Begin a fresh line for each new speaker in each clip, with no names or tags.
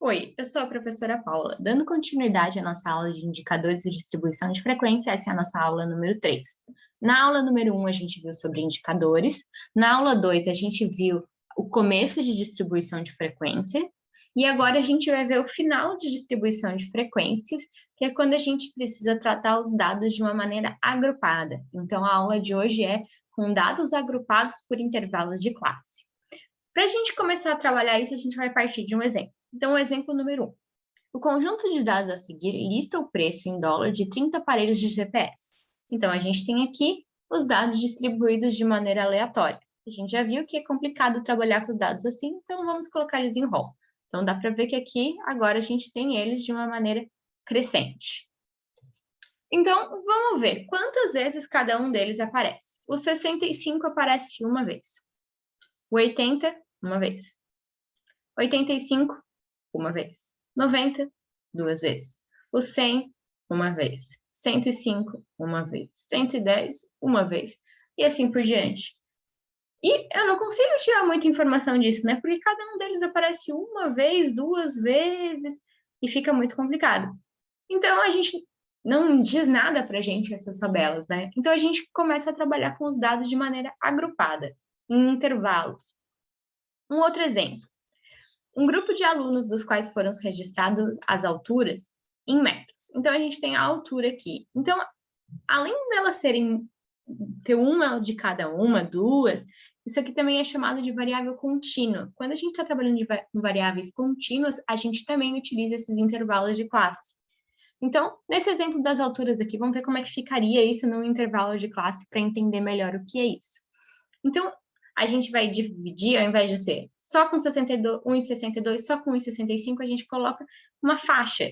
Oi, eu sou a professora Paula. Dando continuidade à nossa aula de indicadores e distribuição de frequência, essa é a nossa aula número 3. Na aula número 1, a gente viu sobre indicadores. Na aula 2, a gente viu o começo de distribuição de frequência. E agora a gente vai ver o final de distribuição de frequências, que é quando a gente precisa tratar os dados de uma maneira agrupada. Então, a aula de hoje é com dados agrupados por intervalos de classe. Para a gente começar a trabalhar isso, a gente vai partir de um exemplo. Então, o exemplo número 1. O conjunto de dados a seguir lista o preço em dólar de 30 aparelhos de GPS. Então, a gente tem aqui os dados distribuídos de maneira aleatória. A gente já viu que é complicado trabalhar com os dados assim, então vamos colocar eles em rol. Então, dá para ver que aqui, agora, a gente tem eles de uma maneira crescente. Então, vamos ver quantas vezes cada um deles aparece. O 65 aparece uma vez. O 80, uma vez. 85, uma vez. 90, duas vezes. O 100, uma vez. 105, uma vez. 110, uma vez. E assim por diante. E eu não consigo tirar muita informação disso, né? Porque cada um deles aparece uma vez, duas vezes, e fica muito complicado. Então, a gente não diz nada pra gente essas tabelas, né? Então, a gente começa a trabalhar com os dados de maneira agrupada, em intervalos. Um outro exemplo. Um grupo de alunos dos quais foram registradas as alturas em metros. Então, a gente tem a altura aqui. Então, além delas ter uma de cada uma, duas, isso aqui também é chamado de variável contínua. Quando a gente está trabalhando com variáveis contínuas, a gente também utiliza esses intervalos de classe. Então, nesse exemplo das alturas aqui, vamos ver como é que ficaria isso num intervalo de classe para entender melhor o que é isso. Então, a gente vai dividir, ao invés de ser só com 1,62, só com 1,65, a gente coloca uma faixa.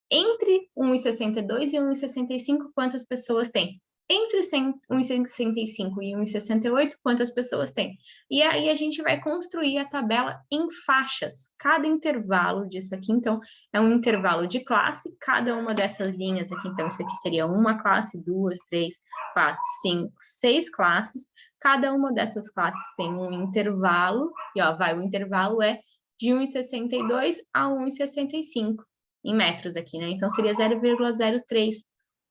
Entre 1,62 e 1,65, quantas pessoas tem? Entre 1,65 e 1,68, quantas pessoas tem? E aí a gente vai construir a tabela em faixas. Cada intervalo disso aqui, então, é um intervalo de classe. Cada uma dessas linhas aqui, então, isso aqui seria uma classe, duas, três, quatro, cinco, seis classes. Cada uma dessas classes tem um intervalo, e ó, o intervalo é de 1,62 a 1,65 em metros aqui, né? Então, seria 0,03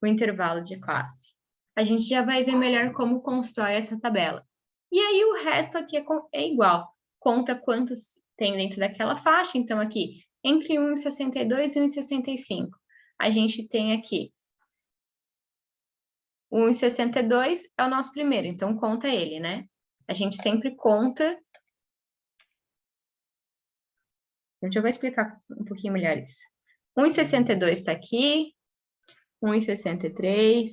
o intervalo de classe. A gente já vai ver melhor como constrói essa tabela. E aí, o resto aqui é igual. Conta quantos tem dentro daquela faixa. Então, aqui, entre 1,62 e 1,65, a gente tem aqui 1,62 é o nosso primeiro, então conta ele, né? A gente sempre conta. Eu já vou explicar um pouquinho melhor isso. 1,62 está aqui, 1,63,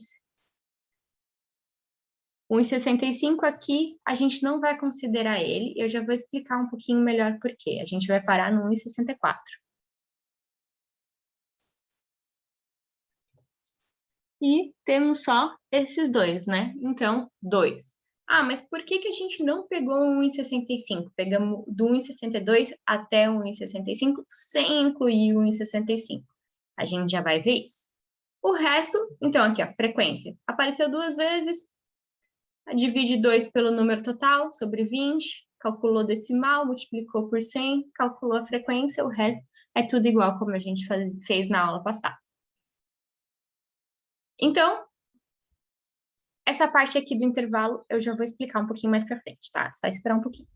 1,65 aqui, a gente não vai considerar ele, eu já vou explicar um pouquinho melhor por quê. A gente vai parar no 1,64. E temos só esses dois, né? Então, 2. Ah, mas por que a gente não pegou o 1,65? Pegamos do 1,62 até o 1,65 sem incluir o 1,65. A gente já vai ver isso. O resto, então aqui, a frequência. Apareceu duas vezes, divide 2 pelo número total, sobre 20, calculou decimal, multiplicou por 100, calculou a frequência, o resto é tudo igual como a gente fez na aula passada. Então, essa parte aqui do intervalo eu já vou explicar um pouquinho mais para frente, tá? Só esperar um pouquinho.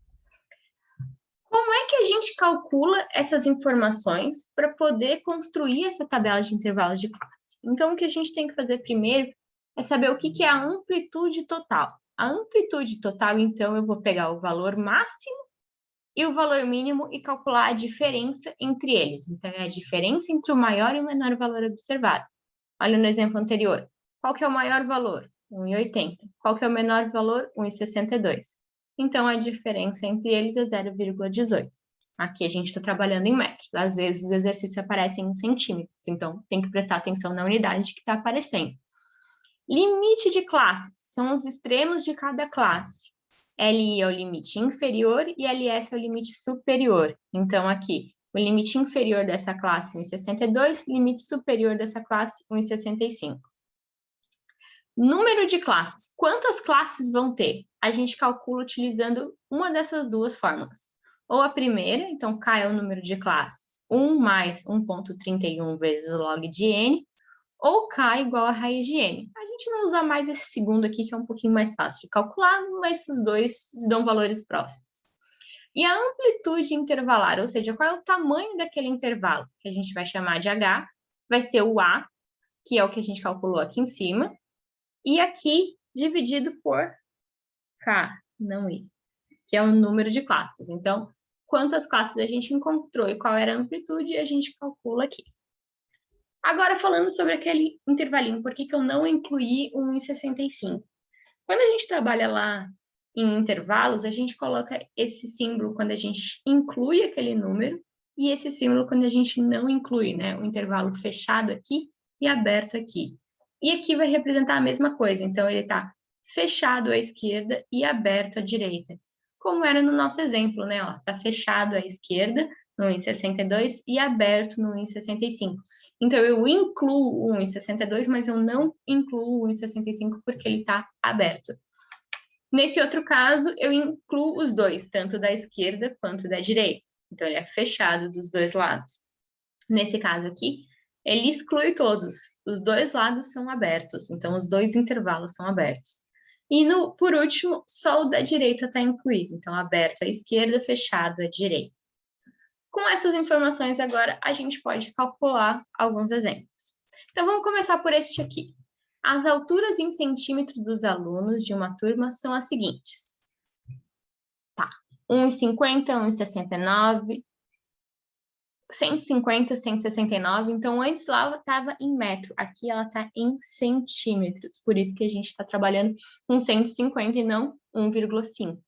Como é que a gente calcula essas informações para poder construir essa tabela de intervalos de classe? Então, o que a gente tem que fazer primeiro é saber o que é a amplitude total. A amplitude total, então, eu vou pegar o valor máximo e o valor mínimo e calcular a diferença entre eles. Então, é a diferença entre o maior e o menor valor observado. Olha no exemplo anterior. Qual que é o maior valor? 1,80. Qual que é o menor valor? 1,62. Então, a diferença entre eles é 0,18. Aqui a gente está trabalhando em metros. Às vezes, os exercícios aparecem em centímetros. Então, tem que prestar atenção na unidade que está aparecendo. Limite de classes. São os extremos de cada classe. LI é o limite inferior e LS é o limite superior. Então, aqui, o limite inferior dessa classe, 1,62, limite superior dessa classe, 1,65. Número de classes. Quantas classes vão ter? A gente calcula utilizando uma dessas duas fórmulas. Ou a primeira, então K é o número de classes, 1 mais 1,31 vezes o log de N, ou K igual a raiz de N. A gente vai usar mais esse segundo aqui, que é um pouquinho mais fácil de calcular, mas os dois dão valores próximos. E a amplitude intervalar, ou seja, qual é o tamanho daquele intervalo, que a gente vai chamar de H, vai ser o A, que é o que a gente calculou aqui em cima, e aqui dividido por K, não I, que é o número de classes. Então, quantas classes a gente encontrou e qual era a amplitude, a gente calcula aqui. Agora, falando sobre aquele intervalinho, por que eu não incluí o 1,65? Quando a gente trabalha lá em intervalos, a gente coloca esse símbolo quando a gente inclui aquele número e esse símbolo quando a gente não inclui, né? O intervalo fechado aqui e aberto aqui. E aqui vai representar a mesma coisa, então ele está fechado à esquerda e aberto à direita. Como era no nosso exemplo, né? Está fechado à esquerda no 1,62 e aberto no 1,65. Então, eu incluo o 1,62, mas eu não incluo o 1,65 porque ele está aberto. Nesse outro caso, eu incluo os dois, tanto da esquerda quanto da direita. Então, ele é fechado dos dois lados. Nesse caso aqui, ele exclui todos. Os dois lados são abertos, então os dois intervalos são abertos. E, por último, só o da direita está incluído. Então, aberto à esquerda, fechado à direita. Com essas informações agora, a gente pode calcular alguns exemplos. Então, vamos começar por este aqui. As alturas em centímetros dos alunos de uma turma são as seguintes. Tá, 1,50, 1,69, 150, 169. Então, antes lá ela estava em metro, aqui ela está em centímetros. Por isso que a gente está trabalhando com 150 e não 1,5.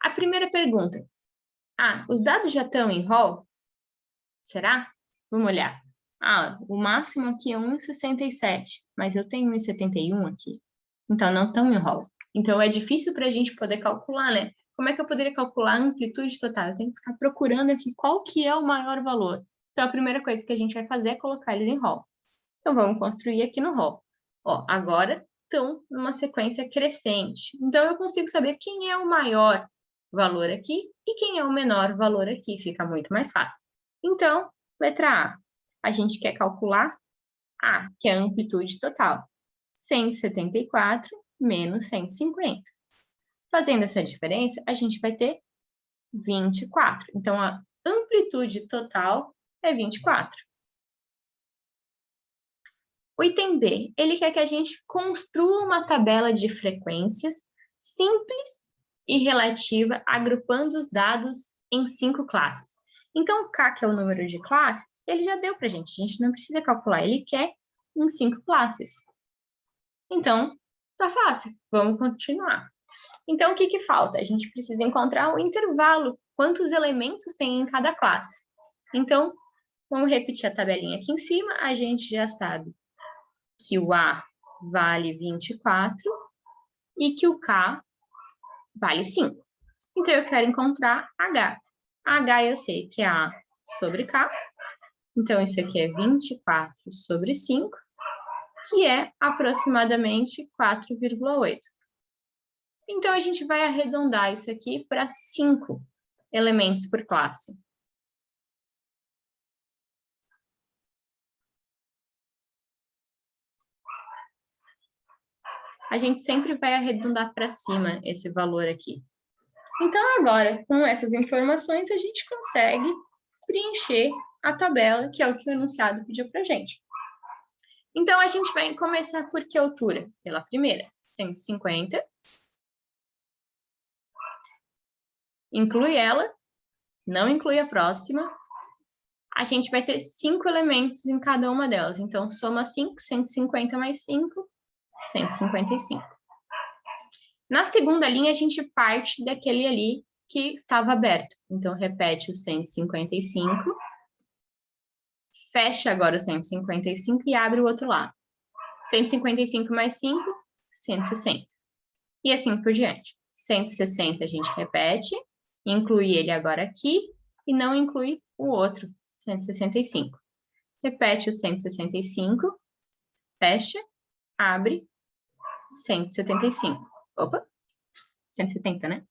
A primeira pergunta. Os dados já estão em ROL? Será? Vamos olhar. O máximo aqui é 1,67, mas eu tenho 1,71 aqui. Então, não estão em ROL. Então, é difícil para a gente poder calcular, né? Como é que eu poderia calcular a amplitude total? Eu tenho que ficar procurando aqui qual que é o maior valor. Então, a primeira coisa que a gente vai fazer é colocar eles em ROL. Então, vamos construir aqui no ROL. Agora estão numa sequência crescente. Então, eu consigo saber quem é o maior valor aqui e quem é o menor valor aqui. Fica muito mais fácil. Então, letra A gente quer calcular que é a amplitude total. 174 menos 150. Fazendo essa diferença, a gente vai ter 24. Então, a amplitude total é 24. O item B, ele quer que a gente construa uma tabela de frequências simples e relativa, agrupando os dados em 5 classes. Então, o K, que é o número de classes, ele já deu para a gente não precisa calcular, ele quer em 5 classes. Então, tá fácil, vamos continuar. Então, o que falta? A gente precisa encontrar o intervalo, quantos elementos tem em cada classe. Então, vamos repetir a tabelinha aqui em cima, a gente já sabe que o A vale 24 e que o K vale 5. Então, eu quero encontrar H. H eu sei que é A sobre K. Então, isso aqui é 24 sobre 5, que é aproximadamente 4,8. Então, a gente vai arredondar isso aqui para 5 elementos por classe. A gente sempre vai arredondar para cima esse valor aqui. Então, agora, com essas informações, a gente consegue preencher a tabela, que é o que o enunciado pediu para a gente. Então, a gente vai começar por que altura? Pela primeira, 150. Inclui ela, não inclui a próxima. A gente vai ter 5 elementos em cada uma delas. Então, soma 5, 150 mais 5, 155. Na segunda linha, a gente parte daquele ali que estava aberto. Então, repete o 155, fecha agora o 155 e abre o outro lado. 155 mais 5, 160. E assim por diante. 160 a gente repete, inclui ele agora aqui e não inclui o outro, 165. Repete o 165, fecha, abre, 175. Opa, 170, né?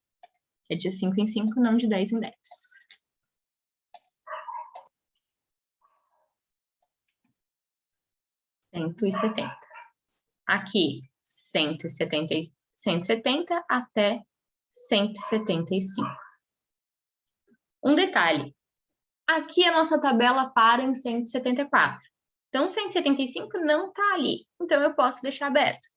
É de 5 em 5, não de 10 em 10. Aqui, 170 até 175. Um detalhe, aqui a nossa tabela para em 174. Então, 175 não está ali, então eu posso deixar aberto.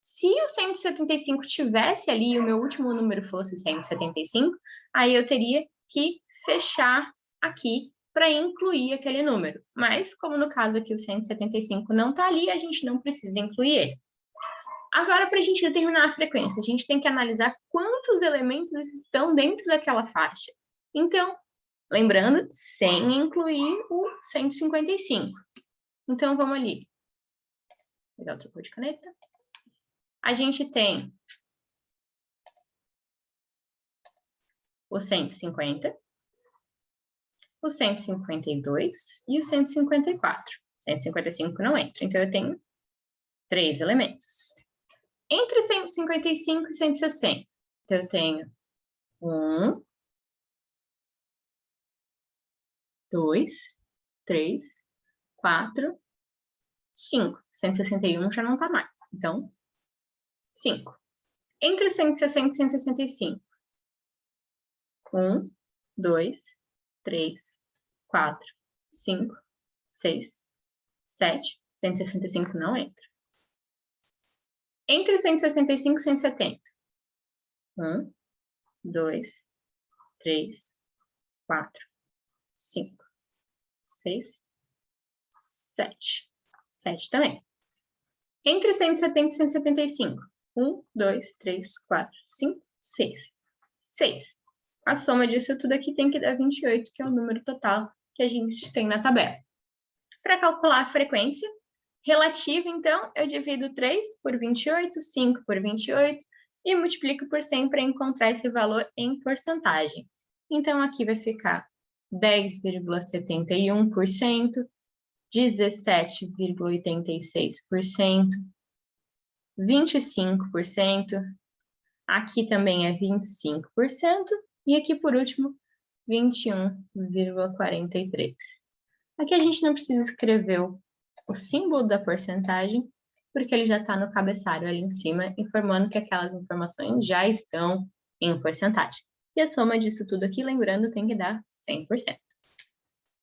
Se o 175 tivesse ali e o meu último número fosse 175, aí eu teria que fechar aqui para incluir aquele número. Mas, como no caso aqui o 175 não está ali, a gente não precisa incluir ele. Agora, para a gente determinar a frequência, a gente tem que analisar quantos elementos estão dentro daquela faixa. Então, lembrando, sem incluir o 155. Então, vamos ali. Vou pegar outra cor de caneta. A gente tem o 150, o 152 e o 154. 155 não entra, então eu tenho 3 elementos. Entre 155 e 160, então eu tenho 1, 2, 3, 4, 5. 161 já não está mais, então 5. Entre 160 e 165, 1, 2, 3, 4, 5, 6, 7. 165 não entra. Entre 165 e 170, 1, 2, 3, 4, 5, 6, 7. 7 também. Entre 170 e 175, 1, 2, 3, 4, 5, 6. 6. A soma disso tudo aqui tem que dar 28, que é o número total que a gente tem na tabela. Para calcular a frequência relativa, então, eu divido 3 por 28, 5 por 28 e multiplico por 100 para encontrar esse valor em porcentagem. Então, aqui vai ficar 10,71%, 17,86%, 25%, aqui também é 25%, e aqui, por último, 21,43%. Aqui a gente não precisa escrever o símbolo da porcentagem, porque ele já está no cabeçalho ali em cima, informando que aquelas informações já estão em porcentagem. E a soma disso tudo aqui, lembrando, tem que dar 100%.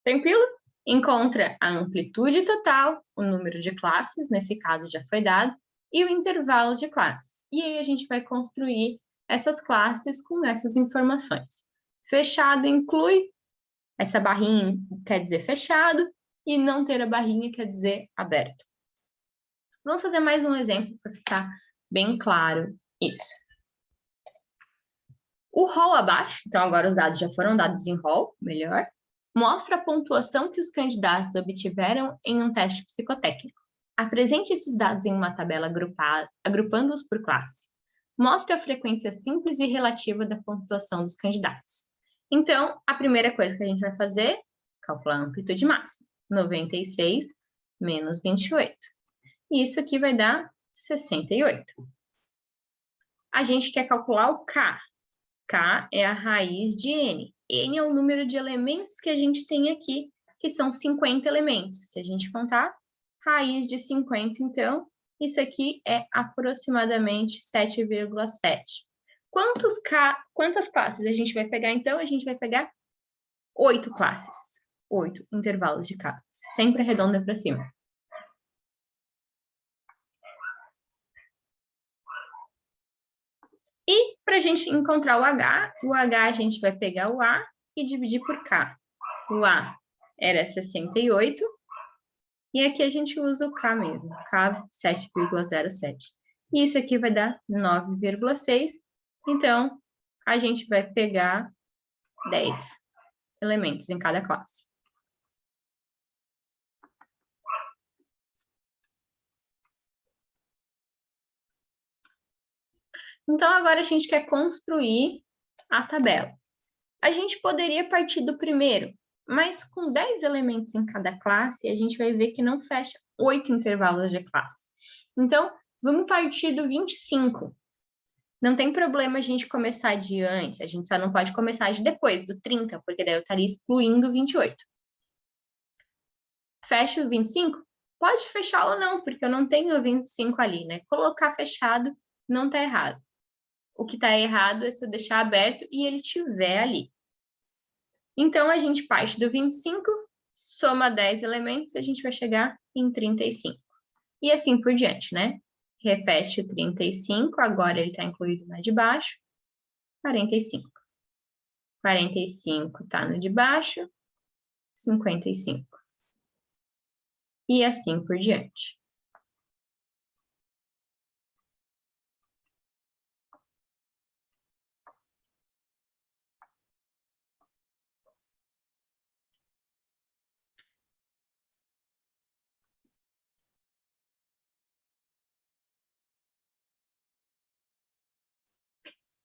Tranquilo? Encontra a amplitude total, o número de classes, nesse caso já foi dado, e o intervalo de classes. E aí a gente vai construir essas classes com essas informações. Fechado inclui, essa barrinha quer dizer fechado, e não ter a barrinha quer dizer aberto. Vamos fazer mais um exemplo para ficar bem claro isso. O rol abaixo, então agora os dados já foram dados em rol, melhor, mostra a pontuação que os candidatos obtiveram em um teste psicotécnico. Apresente esses dados em uma tabela agrupando-os por classe. Mostre a frequência simples e relativa da pontuação dos candidatos. Então, a primeira coisa que a gente vai fazer, calcular a amplitude máxima. 96 menos 28. E isso aqui vai dar 68. A gente quer calcular o K. K é a raiz de N. N é o número de elementos que a gente tem aqui, que são 50 elementos. Se a gente contar, raiz de 50, então, isso aqui é aproximadamente 7,7. Quantas classes a gente vai pegar, então? A gente vai pegar 8 classes. 8 intervalos de classes. Sempre arredonda para cima. E para a gente encontrar o H a gente vai pegar o A e dividir por K. O A era 68, e aqui a gente usa o K mesmo, K 7,07. E isso aqui vai dar 9,6, então a gente vai pegar 10 elementos em cada classe. Então, agora a gente quer construir a tabela. A gente poderia partir do primeiro, mas com 10 elementos em cada classe, a gente vai ver que não fecha 8 intervalos de classe. Então, vamos partir do 25. Não tem problema a gente começar de antes, a gente só não pode começar de depois, do 30, porque daí eu estaria excluindo o 28. Fecha o 25? Pode fechar ou não, porque eu não tenho o 25 ali, né? Colocar fechado não está errado. O que está errado é se eu deixar aberto e ele estiver ali. Então, a gente parte do 25, soma 10 elementos, a gente vai chegar em 35. E assim por diante, né? Repete o 35, agora ele está incluído na de baixo, 45. 45 está no de baixo, 55. E assim por diante.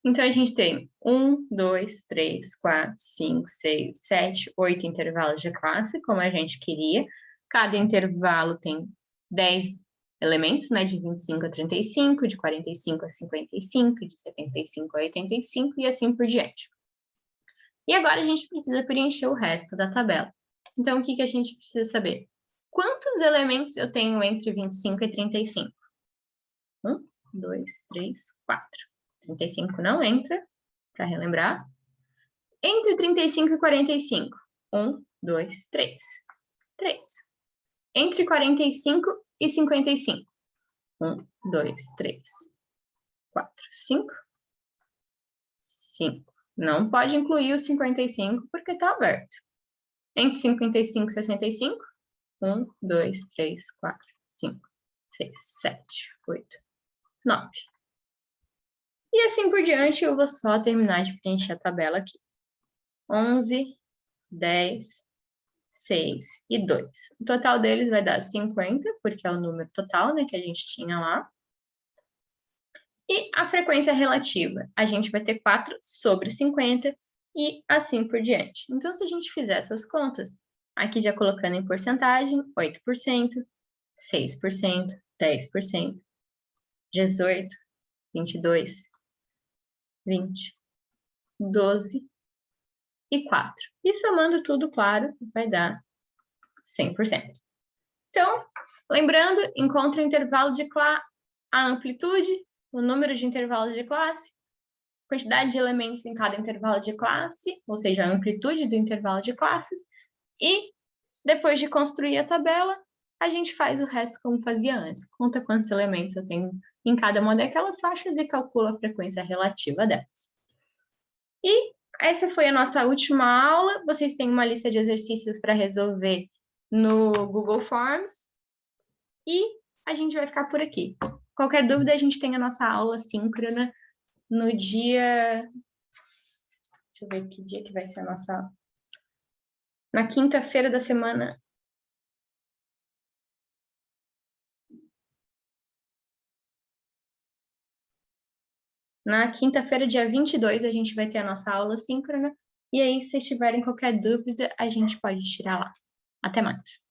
Então, a gente tem 1, 2, 3, 4, 5, 6, 7, 8 intervalos de classe, como a gente queria. Cada intervalo tem 10 elementos, né? De 25 a 35, de 45 a 55, de 75 a 85 e assim por diante. E agora a gente precisa preencher o resto da tabela. Então, o que a gente precisa saber? Quantos elementos eu tenho entre 25 e 35? 1, 2, 3, 4. 35 não entra, para relembrar. Entre 35 e 45. 1, 2, 3. 3. Entre 45 e 55. 1, 2, 3. 4, 5. 5. Não pode incluir o 55 porque está aberto. Entre 55 e 65. 1, 2, 3, 4, 5, 6, 7, 8, 9. E assim por diante, eu vou só terminar de preencher a tabela aqui. 11, 10, 6 e 2. O total deles vai dar 50, porque é o número total, né, que a gente tinha lá. E a frequência relativa, a gente vai ter 4 sobre 50 e assim por diante. Então, se a gente fizer essas contas, aqui já colocando em porcentagem, 8%, 6%, 10%, 18%, 22%, 20%, 12% e 4%. E somando tudo, claro, vai dar 100%. Então, lembrando, encontre o intervalo de classe, a amplitude, o número de intervalos de classe, quantidade de elementos em cada intervalo de classe, ou seja, a amplitude do intervalo de classes, e depois de construir a tabela, a gente faz o resto como fazia antes. Conta quantos elementos eu tenho em cada uma daquelas faixas e calcula a frequência relativa delas. E essa foi a nossa última aula. Vocês têm uma lista de exercícios para resolver no Google Forms. E a gente vai ficar por aqui. Qualquer dúvida, a gente tem a nossa aula síncrona no dia... Deixa eu ver que dia que vai ser a nossa aula. Na quinta-feira da semana... Na quinta-feira, dia 22, a gente vai ter a nossa aula síncrona. E aí, se tiverem qualquer dúvida, a gente pode tirar lá. Até mais!